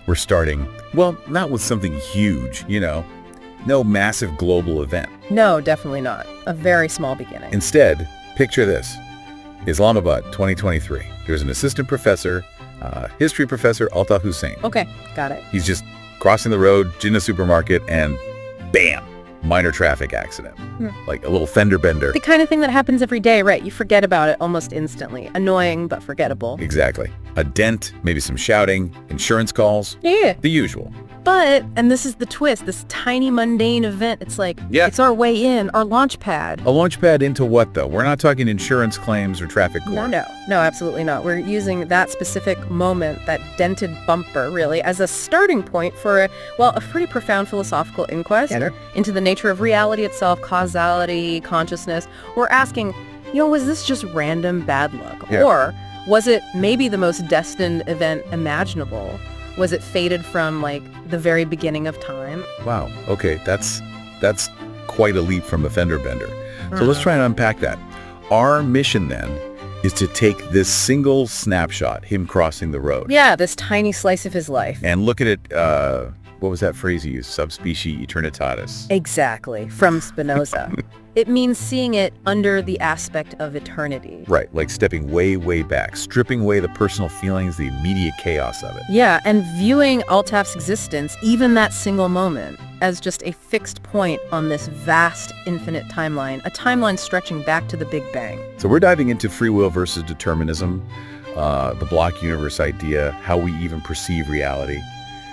We're starting, well, not with something huge, no massive global event. No, definitely not. A very small beginning. Instead, picture this. Islamabad, 2023. There's an assistant professor, history professor, Altaf Hussain. Okay, got it. He's just crossing the road in a supermarket and bam, minor traffic accident. Like a little fender bender. The kind of thing that happens every day, right? You forget about it almost instantly. Annoying, but forgettable. Exactly. A dent, maybe some shouting, insurance calls. Yeah. The usual. But, and this is the twist, this tiny mundane event, it's like, it's our way in, our launch pad. A launch pad into what, though? We're not talking insurance claims or traffic court. No, absolutely not. We're using that specific moment, that dented bumper, really, as a starting point for, a pretty profound philosophical inquest into the nature of reality itself, causality, consciousness. We're asking, was this just random bad luck? Yeah. Or was it maybe the most destined event imaginable? Was it fated from, the very beginning of time? Wow. Okay, that's quite a leap from a fender bender. So let's try and unpack that. Our mission, then, is to take this single snapshot, him crossing the road. Yeah, this tiny slice of his life. And look at it, what was that phrase you used? Subspecie eternitatis. Exactly, from Spinoza. It means seeing it under the aspect of eternity. Right, like stepping way, way back, stripping away the personal feelings, the immediate chaos of it. Yeah, and viewing Altaf's existence, even that single moment, as just a fixed point on this vast, infinite timeline, a timeline stretching back to the Big Bang. So we're diving into free will versus determinism, the block universe idea, how we even perceive reality.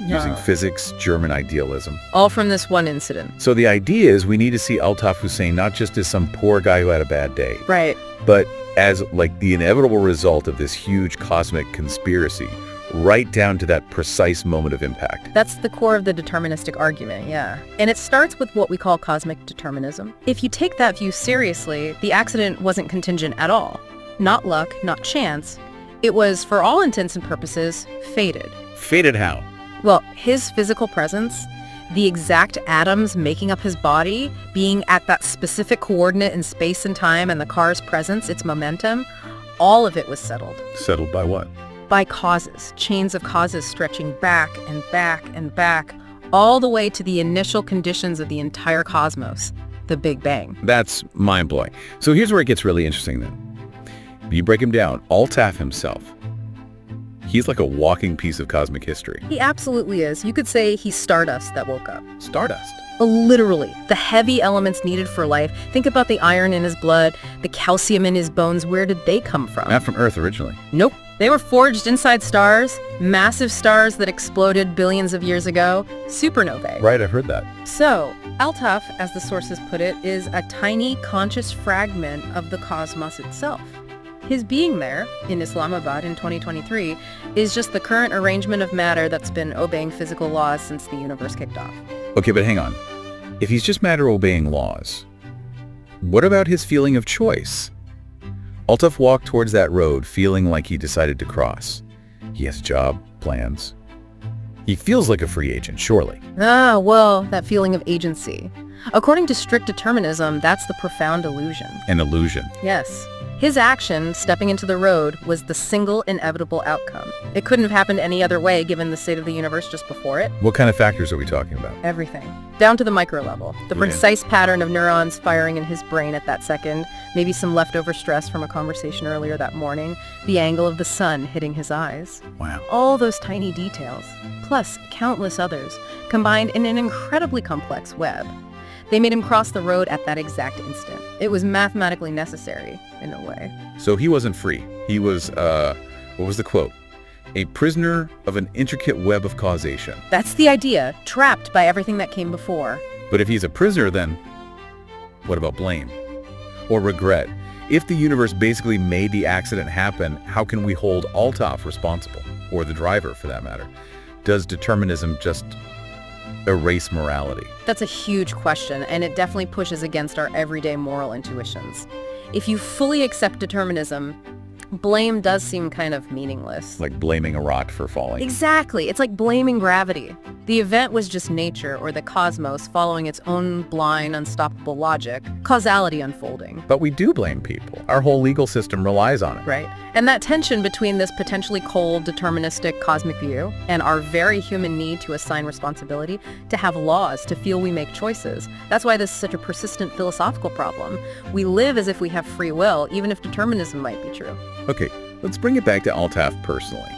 Using physics, German idealism. All from this one incident. So the idea is we need to see Altaf Hussain not just as some poor guy who had a bad day. Right. But as the inevitable result of this huge cosmic conspiracy, right down to that precise moment of impact. That's the core of the deterministic argument, yeah. And it starts with what we call cosmic determinism. If you take that view seriously, the accident wasn't contingent at all. Not luck, not chance. It was, for all intents and purposes, fated. Fated how? Well, his physical presence, the exact atoms making up his body, being at that specific coordinate in space and time, and the car's presence, its momentum, all of it was settled. Settled by what? By causes, chains of causes stretching back and back and back, all the way to the initial conditions of the entire cosmos, the Big Bang. That's mind-blowing. So here's where it gets really interesting then. You break him down. Altaf himself. He's like a walking piece of cosmic history. He absolutely is. You could say he's stardust that woke up. Stardust? Literally. The heavy elements needed for life. Think about the iron in his blood, the calcium in his bones. Where did they come from? Not from Earth originally. Nope. They were forged inside stars, massive stars that exploded billions of years ago, supernovae. Right, I've heard that. So, Altaf, as the sources put it, is a tiny conscious fragment of the cosmos itself. His being there, in Islamabad in 2023, is just the current arrangement of matter that's been obeying physical laws since the universe kicked off. Okay, but hang on. If he's just matter obeying laws, what about his feeling of choice? Altaf walked towards that road feeling like he decided to cross. He has a job, plans. He feels like a free agent, surely. That feeling of agency. According to strict determinism, that's the profound illusion. An illusion. Yes. His action, stepping into the road, was the single inevitable outcome. It couldn't have happened any other way given the state of the universe just before it. What kind of factors are we talking about? Everything. Down to the micro level. The precise pattern of neurons firing in his brain at that second, maybe some leftover stress from a conversation earlier that morning, the angle of the sun hitting his eyes. Wow. All those tiny details, plus countless others, combined in an incredibly complex web. They made him cross the road at that exact instant. It was mathematically necessary, in a way. So he wasn't free. He was, what was the quote? A prisoner of an intricate web of causation. That's the idea, trapped by everything that came before. But if he's a prisoner, then what about blame? Or regret? If the universe basically made the accident happen, how can we hold Altaf responsible? Or the driver, for that matter? Does determinism just erase morality? That's a huge question, and it definitely pushes against our everyday moral intuitions. If you fully accept determinism, blame does seem kind of meaningless. Like blaming a rock for falling. Exactly. It's like blaming gravity. The event was just nature or the cosmos following its own blind, unstoppable logic, causality unfolding. But we do blame people. Our whole legal system relies on it. Right. And that tension between this potentially cold, deterministic cosmic view and our very human need to assign responsibility, to have laws, to feel we make choices. That's why this is such a persistent philosophical problem. We live as if we have free will, even if determinism might be true. Okay, let's bring it back to Altaf personally.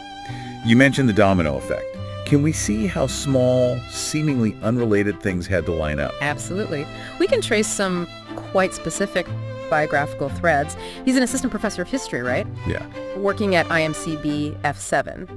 You mentioned the domino effect. Can we see how small, seemingly unrelated things had to line up? Absolutely. We can trace some quite specific biographical threads. He's an assistant professor of history, right? Yeah. Working at IMCB F7.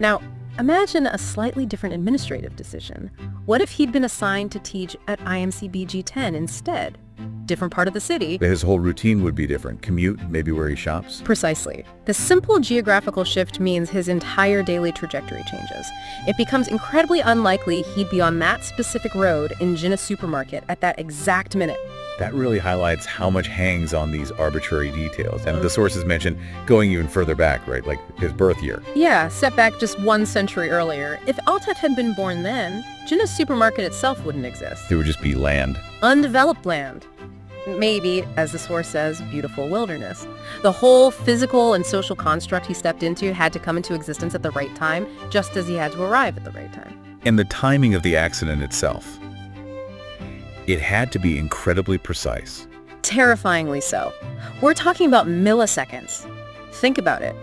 Now, imagine a slightly different administrative decision. What if he'd been assigned to teach at IMCB G10 instead? Different part of the city. His whole routine would be different. Commute, maybe where he shops. Precisely. The simple geographical shift means his entire daily trajectory changes. It becomes incredibly unlikely he'd be on that specific road in Jinnah's supermarket at that exact minute. That really highlights how much hangs on these arbitrary details. And the sources mentioned going even further back, right? Like his birth year. Yeah, set back just 1 century earlier. If Altaf had been born then, Jinnah's supermarket itself wouldn't exist. There would just be land. Undeveloped land. Maybe, as the source says, beautiful wilderness. The whole physical and social construct he stepped into had to come into existence at the right time, just as he had to arrive at the right time. And the timing of the accident itself. It had to be incredibly precise. Terrifyingly so. We're talking about milliseconds. Think about it.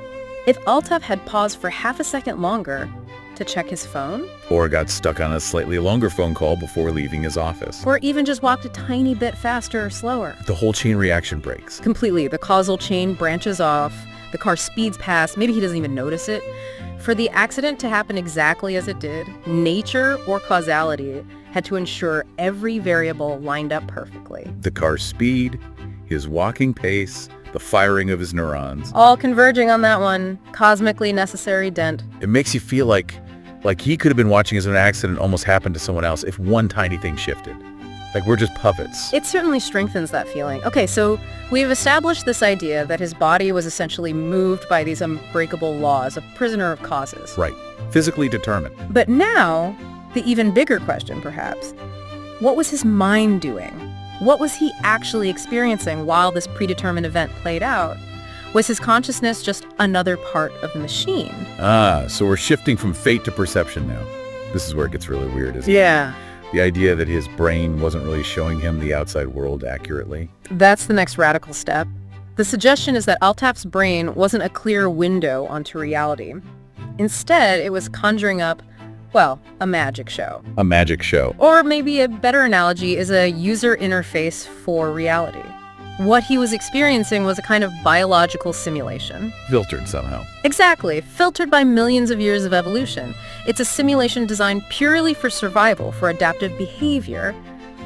If Altaf had paused for half a second longer to check his phone, Or got stuck on a slightly longer phone call before leaving his office, or even just walked a tiny bit faster or slower, the whole chain reaction breaks. completely, the causal chain branches off, the car speeds past, maybe he doesn't even notice it. For the accident to happen exactly as it did, nature or causality had to ensure every variable lined up perfectly. The car's speed, his walking pace, the firing of his neurons. All converging on that one cosmically necessary dent. It makes you feel like he could have been watching as an accident almost happened to someone else if one tiny thing shifted. Like we're just puppets. It certainly strengthens that feeling. Okay, so we've established this idea that his body was essentially moved by these unbreakable laws, a prisoner of causes. Right. Physically determined. But now, the even bigger question, perhaps, what was his mind doing? What was he actually experiencing while this predetermined event played out? Was his consciousness just another part of the machine? So we're shifting from fate to perception now. This is where it gets really weird, isn't it? Yeah. The idea that his brain wasn't really showing him the outside world accurately. That's the next radical step. The suggestion is that Altaf's brain wasn't a clear window onto reality. Instead, it was conjuring up, well, a magic show. A magic show. Or maybe a better analogy is a user interface for reality. What he was experiencing was a kind of biological simulation. Filtered somehow. Exactly, filtered by millions of years of evolution. It's a simulation designed purely for survival, for adaptive behavior,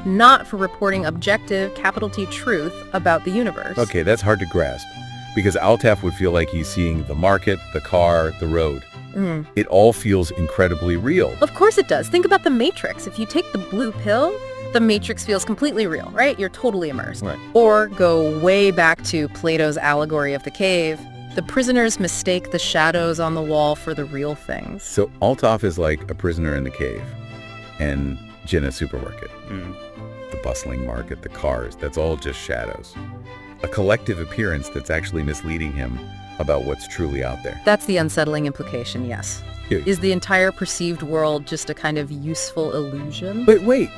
not for reporting objective, capital T truth about the universe. Okay, that's hard to grasp, because Altaf would feel like he's seeing the market, the car, the road. It all feels incredibly real. Of course it does. Think about the Matrix. If you take the blue pill, the Matrix feels completely real, right? You're totally immersed. Right. Or go way back to Plato's allegory of the cave. The prisoners mistake the shadows on the wall for the real things. So Altaf is like a prisoner in the cave, and Jinnah's supermarket. The bustling market, the cars, that's all just shadows. A collective appearance that's actually misleading him about what's truly out there. That's the unsettling implication, yes. Yeah. Is the entire perceived world just a kind of useful illusion? But wait,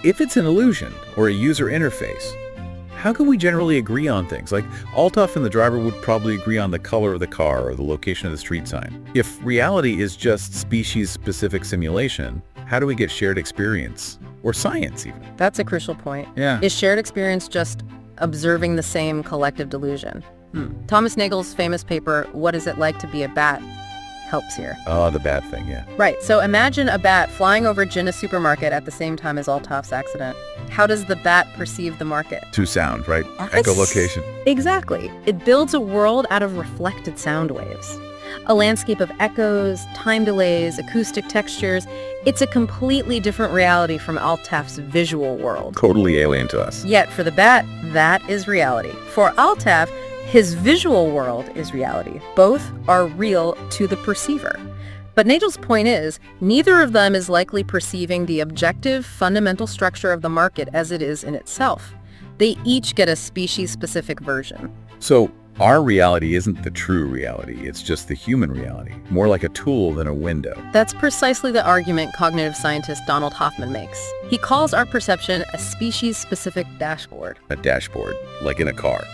if it's an illusion or a user interface, how can we generally agree on things? Like, Altaf and the driver would probably agree on the color of the car or the location of the street sign. If reality is just species-specific simulation, how do we get shared experience? Or science, even? That's a crucial point. Yeah. Is shared experience just observing the same collective delusion? Thomas Nagel's famous paper, What Is It Like to Be a Bat, helps here. Oh, the bad thing, yeah. Right, so imagine a bat flying over Jinnah's supermarket at the same time as Altaf's accident. How does the bat perceive the market? To sound, right? Echolocation. Exactly. It builds a world out of reflected sound waves. A landscape of echoes, time delays, acoustic textures. It's a completely different reality from Altaf's visual world. Totally alien to us. Yet for the bat, that is reality. For Altaf, His visual world is reality. Both are real to the perceiver. But Nagel's point is, neither of them is likely perceiving the objective, fundamental structure of the market as it is in itself. They each get a species-specific version. So our reality isn't the true reality, it's just the human reality, more like a tool than a window. That's precisely the argument cognitive scientist Donald Hoffman makes. He calls our perception a species-specific dashboard. A dashboard, like in a car.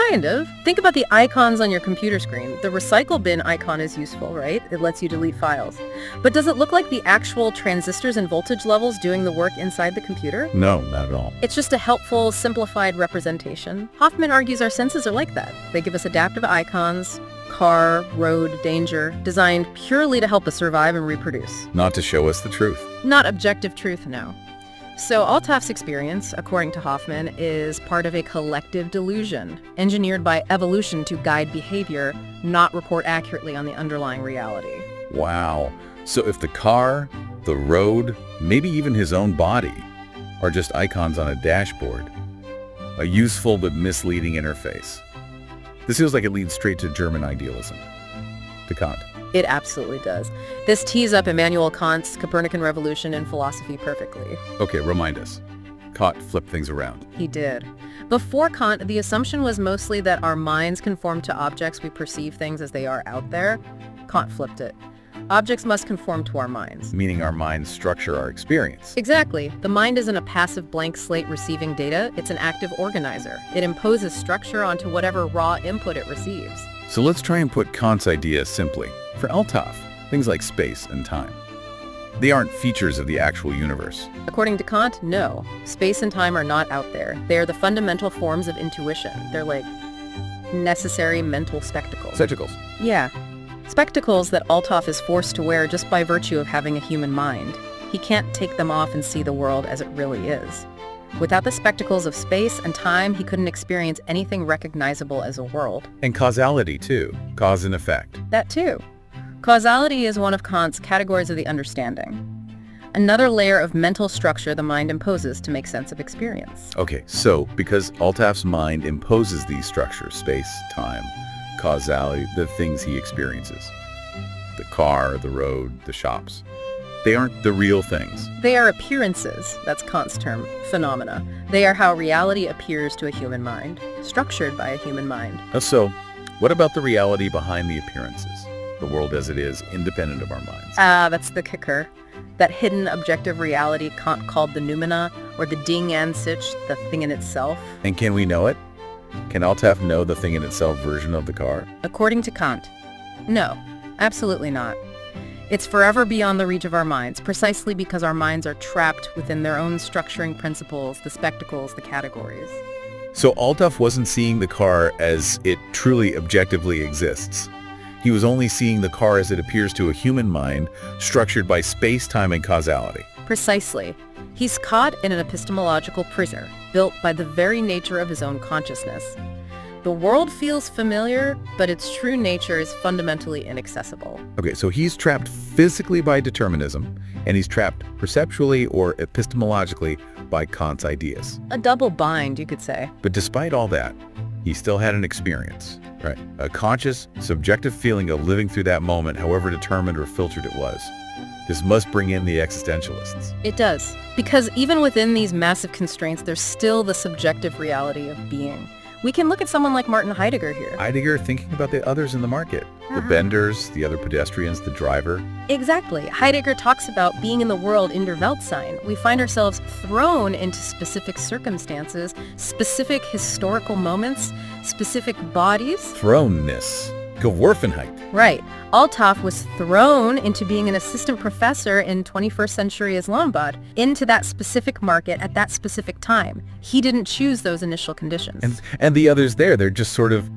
Kind of. Think about the icons on your computer screen. The recycle bin icon is useful, right? It lets you delete files. But does it look like the actual transistors and voltage levels doing the work inside the computer? No, not at all. It's just a helpful, simplified representation. Hoffman argues our senses are like that. They give us adaptive icons, car, road, danger, designed purely to help us survive and reproduce. Not to show us the truth. Not objective truth, no. So Altaf's experience, according to Hoffman, is part of a collective delusion, engineered by evolution to guide behavior, not report accurately on the underlying reality. Wow. So if the car, the road, maybe even his own body, are just icons on a dashboard, a useful but misleading interface. This feels like it leads straight to German idealism, to Kant. It absolutely does. This tees up Immanuel Kant's Copernican revolution in philosophy perfectly. Okay, remind us. Kant flipped things around. He did. Before Kant, the assumption was mostly that our minds conform to objects. We perceive things as they are out there. Kant flipped it. Objects must conform to our minds. Meaning our minds structure our experience. Exactly. The mind isn't a passive blank slate receiving data. It's an active organizer. It imposes structure onto whatever raw input it receives. So let's try and put Kant's idea simply. For Altaf, things like space and time, they aren't features of the actual universe. According to Kant, no. Space and time are not out there. They are the fundamental forms of intuition. They're like necessary mental spectacles. Spectacles. Yeah. Spectacles that Altaf is forced to wear just by virtue of having a human mind. He can't take them off and see the world as it really is. Without the spectacles of space and time, he couldn't experience anything recognizable as a world. And causality, too. Cause and effect. That too. Causality is one of Kant's categories of the understanding. Another layer of mental structure the mind imposes to make sense of experience. Okay, so because Altaf's mind imposes these structures, space, time, causality, the things he experiences, the car, the road, the shops, they aren't the real things. They are appearances, that's Kant's term, phenomena. They are how reality appears to a human mind, structured by a human mind. So, what about the reality behind the appearances? The world as it is, independent of our minds. That's the kicker. That hidden objective reality Kant called the noumena, or the Ding an sich, the thing in itself. And can we know it? Can Altaf know the thing in itself version of the car? According to Kant, no, absolutely not. It's forever beyond the reach of our minds, precisely because our minds are trapped within their own structuring principles, the spectacles, the categories. So Altaf wasn't seeing the car as it truly objectively exists. He was only seeing the car as it appears to a human mind, structured by space, time, and causality. Precisely. He's caught in an epistemological prison, built by the very nature of his own consciousness. The world feels familiar, but its true nature is fundamentally inaccessible. Okay, so he's trapped physically by determinism, and he's trapped perceptually or epistemologically by Kant's ideas. A double bind, you could say. But despite all that, he still had an experience, right? A conscious, subjective feeling of living through that moment, however determined or filtered it was. This must bring in the existentialists. It does. Because even within these massive constraints, there's still the subjective reality of being. We can look at someone like Martin Heidegger here. Heidegger thinking about the others in the market. The vendors, the other pedestrians, the driver. Exactly. Heidegger talks about being in the world in der Weltsein. We find ourselves thrown into specific circumstances, specific historical moments, specific bodies. Thrownness. Geworfenheit. Right. Altaf was thrown into being an assistant professor in 21st century Islamabad, into that specific market at that specific time. He didn't choose those initial conditions. And the others there, they're just sort of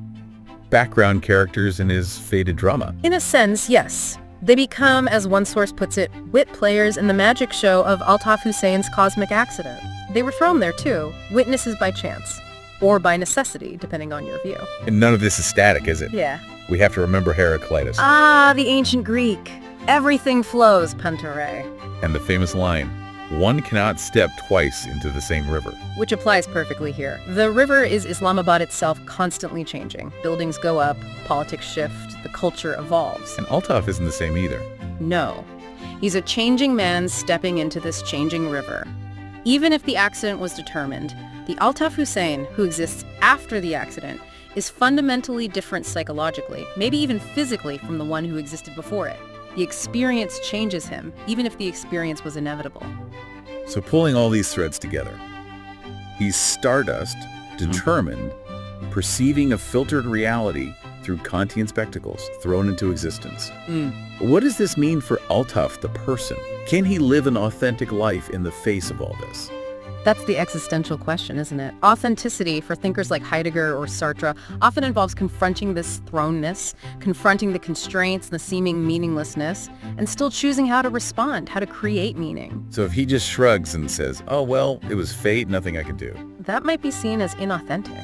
background characters in his faded drama. In a sense, yes. They become, as one source puts it, wit players in the magic show of Altaf Hussein's cosmic accident. They were thrown there too, witnesses by chance. Or by necessity, depending on your view. And none of this is static, is it? Yeah. We have to remember Heraclitus. Ah, the ancient Greek. Everything flows, Pantare. And the famous line, One cannot step twice into the same river. Which applies perfectly here. The river is Islamabad itself, constantly changing. Buildings go up, politics shift, the culture evolves. And Altaf isn't the same either. No. He's a changing man stepping into this changing river. Even if the accident was determined, the Altaf Hussain, who exists after the accident, is fundamentally different psychologically, maybe even physically, from the one who existed before it. The experience changes him, even if the experience was inevitable. So pulling all these threads together, he's stardust, determined, perceiving a filtered reality through Kantian spectacles thrown into existence. What does this mean for Altaf, the person? Can he live an authentic life in the face of all this? That's the existential question, isn't it? Authenticity, for thinkers like Heidegger or Sartre, often involves confronting this thrownness, confronting the constraints and the seeming meaninglessness, and still choosing how to respond, how to create meaning. So if he just shrugs and says, oh, well, it was fate, nothing I could do. That might be seen as inauthentic,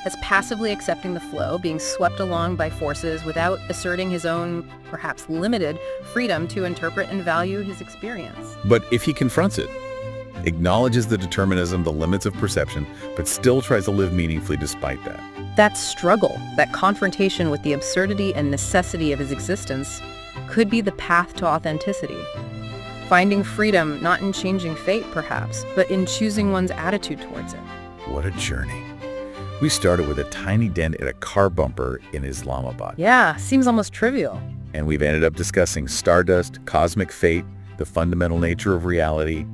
as passively accepting the flow, being swept along by forces without asserting his own, perhaps limited, freedom to interpret and value his experience. But if he confronts it, acknowledges the determinism, the limits of perception, but still tries to live meaningfully despite that. That struggle, that confrontation with the absurdity and necessity of his existence, could be the path to authenticity. Finding freedom not in changing fate, perhaps, but in choosing one's attitude towards it. What a journey. We started with a tiny dent in a car bumper in Islamabad. Yeah, seems almost trivial. And we've ended up discussing stardust, cosmic fate, the fundamental nature of reality,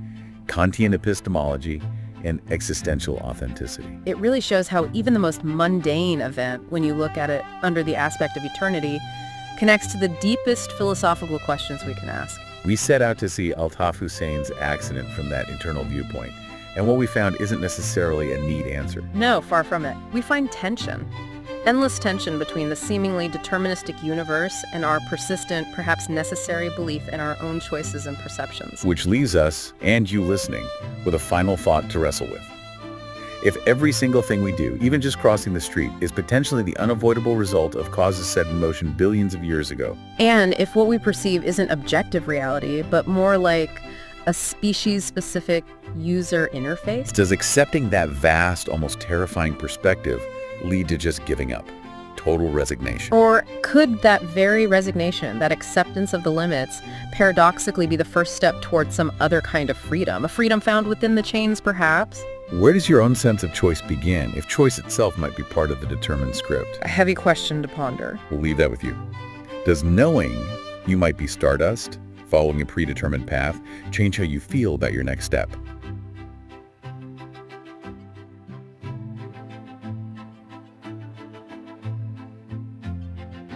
Kantian epistemology, and existential authenticity. It really shows how even the most mundane event, when you look at it under the aspect of eternity, connects to the deepest philosophical questions we can ask. We set out to see Altaf Hussain's accident from that internal viewpoint, and what we found isn't necessarily a neat answer. No, far from it. We find tension. Endless tension between the seemingly deterministic universe and our persistent, perhaps necessary belief in our own choices and perceptions. Which leaves us, and you listening, with a final thought to wrestle with. If every single thing we do, even just crossing the street, is potentially the unavoidable result of causes set in motion billions of years ago, and if what we perceive isn't objective reality, but more like a species-specific user interface, does accepting that vast, almost terrifying perspective lead to just giving up? Total resignation? Or could that very resignation, that acceptance of the limits, paradoxically be the first step towards some other kind of freedom? A freedom found within the chains, perhaps? Where does your own sense of choice begin, if choice itself might be part of the determined script? A heavy question to ponder. We'll leave that with you. Does knowing you might be stardust, following a predetermined path, change how you feel about your next step?